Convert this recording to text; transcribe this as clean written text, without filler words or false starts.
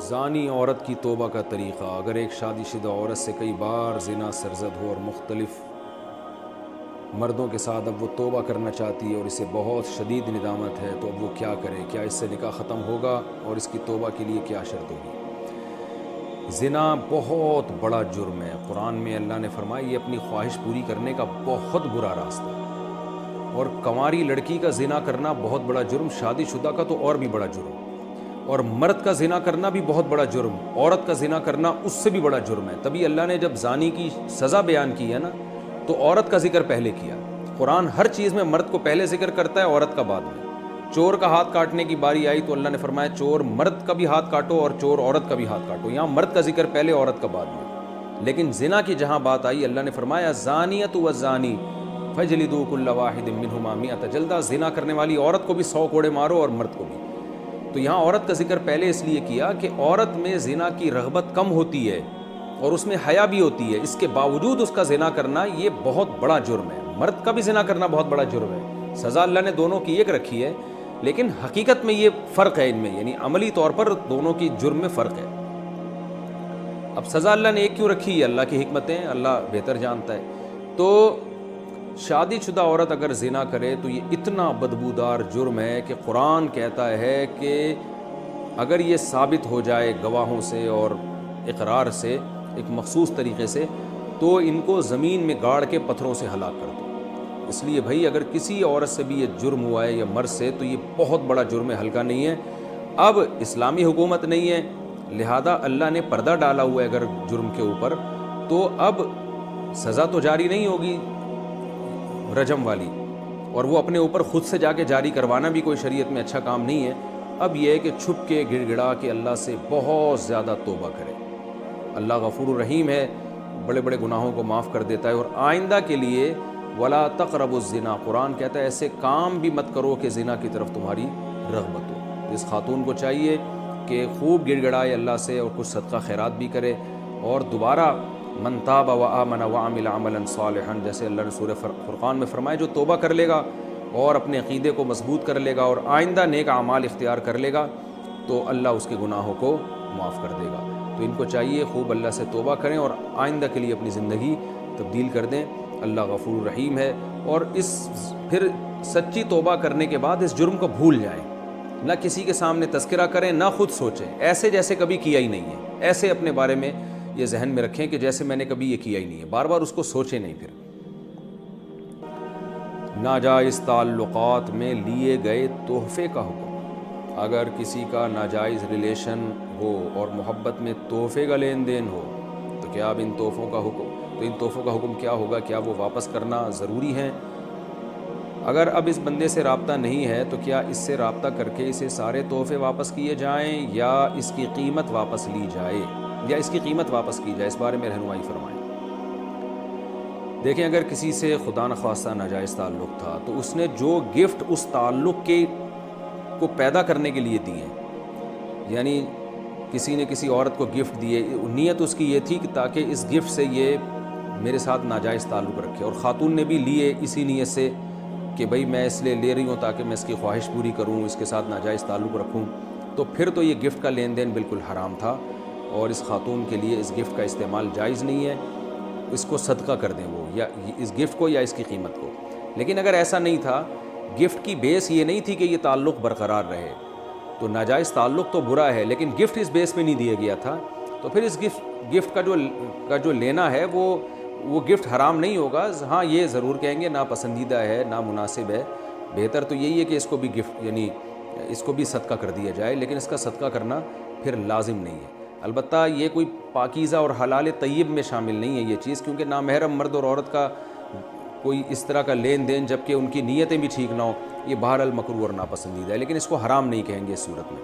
زانی عورت کی توبہ کا طریقہ۔ اگر ایک شادی شدہ عورت سے کئی بار زنا سرزد ہو اور مختلف مردوں کے ساتھ اب وہ توبہ کرنا چاہتی ہے اور اسے بہت شدید ندامت ہے، تو اب وہ کیا کرے؟ کیا اس سے نکاح ختم ہوگا اور اس کی توبہ کے لیے کیا شرط ہوگی؟ زنا بہت بڑا جرم ہے۔ قرآن میں اللہ نے فرمایا یہ اپنی خواہش پوری کرنے کا بہت برا راستہ ہے، اور کنواری لڑکی کا زنا کرنا بہت بڑا جرم، شادی شدہ کا تو اور بھی بڑا جرم، اور مرد کا زنا کرنا بھی بہت بڑا جرم، عورت کا زنا کرنا اس سے بھی بڑا جرم ہے۔ تبھی اللہ نے جب زانی کی سزا بیان کی ہے نا، تو عورت کا ذکر پہلے کیا۔ قرآن ہر چیز میں مرد کو پہلے ذکر کرتا ہے، عورت کا بعد میں۔ چور کا ہاتھ کاٹنے کی باری آئی تو اللہ نے فرمایا چور مرد کا بھی ہاتھ کاٹو اور چور عورت کا بھی ہاتھ کاٹو۔ یہاں مرد کا ذکر پہلے، عورت کا بعد میں۔ لیکن زنا کی جہاں بات آئی، اللہ نے فرمایا زانیۃ والزانی فجلدوا کل واحد منہما مئۃ جلدہ۔ زنا کرنے والی عورت کو بھی 100 کوڑے مارو اور مرد کو بھی۔ تو یہاں عورت کا ذکر پہلے اس لیے کیا کہ عورت میں زنا کی رغبت کم ہوتی ہے اور اس میں حیا بھی ہوتی ہے، اس کے باوجود اس کا زنا کرنا یہ بہت بڑا جرم ہے۔ مرد کا بھی زنا کرنا بہت بڑا جرم ہے، سزا اللہ نے دونوں کی ایک رکھی ہے، لیکن حقیقت میں یہ فرق ہے ان میں، یعنی عملی طور پر دونوں کی جرم میں فرق ہے۔ اب سزا اللہ نے ایک کیوں رکھی ہے؟ اللہ کی حکمتیں اللہ بہتر جانتا ہے۔ تو شادی شدہ عورت اگر زنا کرے تو یہ اتنا بدبودار جرم ہے کہ قرآن کہتا ہے کہ اگر یہ ثابت ہو جائے گواہوں سے اور اقرار سے ایک مخصوص طریقے سے، تو ان کو زمین میں گاڑ کے پتھروں سے ہلاک کر دو۔ اس لیے بھائی اگر کسی عورت سے بھی یہ جرم ہوا ہے یا مرد سے، تو یہ بہت بڑا جرم ہے، ہلکا نہیں ہے۔ اب اسلامی حکومت نہیں ہے، لہذا اللہ نے پردہ ڈالا ہوا ہے اگر جرم کے اوپر، تو اب سزا تو جاری نہیں ہوگی رجم والی، اور وہ اپنے اوپر خود سے جا کے جاری کروانا بھی کوئی شریعت میں اچھا کام نہیں ہے۔ اب یہ ہے کہ چھپ کے گڑ گڑا کے اللہ سے بہت زیادہ توبہ کرے۔ اللہ غفور الرحیم ہے، بڑے بڑے گناہوں کو معاف کر دیتا ہے، اور آئندہ کے لیے ولا تقربوا الزنا، قرآن کہتا ہے ایسے کام بھی مت کرو کہ زنا کی طرف تمہاری رغبت ہو۔ اس خاتون کو چاہیے کہ خوب گڑ گڑائے اللہ سے اور کچھ صدقہ خیرات بھی کرے، اور دوبارہ من تاب وآمن وعمل عملا صالحا، جیسے اللہ نے سورہ فرقان میں فرمایا جو توبہ کر لے گا اور اپنے عقیدے کو مضبوط کر لے گا اور آئندہ نیک اعمال اختیار کر لے گا، تو اللہ اس کے گناہوں کو معاف کر دے گا۔ تو ان کو چاہیے خوب اللہ سے توبہ کریں اور آئندہ کے لیے اپنی زندگی تبدیل کر دیں۔ اللہ غفور رحیم ہے، اور اس پھر سچی توبہ کرنے کے بعد اس جرم کو بھول جائیں، نہ کسی کے سامنے تذکرہ کریں، نہ خود سوچیں ایسے جیسے کبھی کیا ہی نہیں ہے، ایسے اپنے بارے میں یہ ذہن میں رکھیں کہ جیسے میں نے کبھی یہ کیا ہی نہیں ہے، بار بار اس کو سوچیں نہیں۔ پھر ناجائز تعلقات میں لیے گئے تحفے کا حکم۔ اگر کسی کا ناجائز ریلیشن ہو اور محبت میں تحفے کا لین دین ہو، تو کیا اب ان تحفوں کا حکم کیا ہوگا؟ کیا وہ واپس کرنا ضروری ہے؟ اگر اب اس بندے سے رابطہ نہیں ہے تو کیا اس سے رابطہ کر کے اسے سارے تحفے واپس کیے جائیں یا اس کی قیمت واپس لی جائے، یا اس کی قیمت واپس کی جائے؟ اس بارے میں رہنمائی فرمائیں۔ دیکھیں اگر کسی سے خدا نخواستہ ناجائز تعلق تھا تو اس نے جو گفٹ اس تعلق کو پیدا کرنے کے لیے دیے، یعنی کسی نے کسی عورت کو گفٹ دیے، نیت اس کی یہ تھی کہ تاکہ اس گفٹ سے یہ میرے ساتھ ناجائز تعلق رکھے، اور خاتون نے بھی لیے اسی نیت سے کہ بھئی میں اس لیے لے رہی ہوں تاکہ میں اس کی خواہش پوری کروں، اس کے ساتھ ناجائز تعلق رکھوں، تو پھر تو یہ گفٹ کا لین دین بالکل حرام تھا، اور اس خاتون کے لیے اس گفٹ کا استعمال جائز نہیں ہے۔ اس کو صدقہ کر دیں وہ، یا اس گفٹ کو یا اس کی قیمت کو۔ لیکن اگر ایسا نہیں تھا، گفٹ کی بیس یہ نہیں تھی کہ یہ تعلق برقرار رہے، تو ناجائز تعلق تو برا ہے، لیکن گفٹ اس بیس پہ نہیں دیا گیا تھا، تو پھر اس گفٹ کا جو لینا ہے وہ گفٹ حرام نہیں ہوگا۔ ہاں یہ ضرور کہیں گے ناپسندیدہ ہے، نامناسب ہے، بہتر تو یہی ہے کہ اس کو بھی گفٹ یعنی اس کو بھی صدقہ کر دیا جائے، لیکن اس کا صدقہ کرنا پھر لازم نہیں ہے۔ البتہ یہ کوئی پاکیزہ اور حلال طیب میں شامل نہیں ہے یہ چیز، کیونکہ نامحرم مرد اور عورت کا کوئی اس طرح کا لین دین جبکہ ان کی نیتیں بھی ٹھیک نہ ہوں، یہ بہرحال مکروہ اور ناپسندیدہ ہے، لیکن اس کو حرام نہیں کہیں گے اس صورت میں۔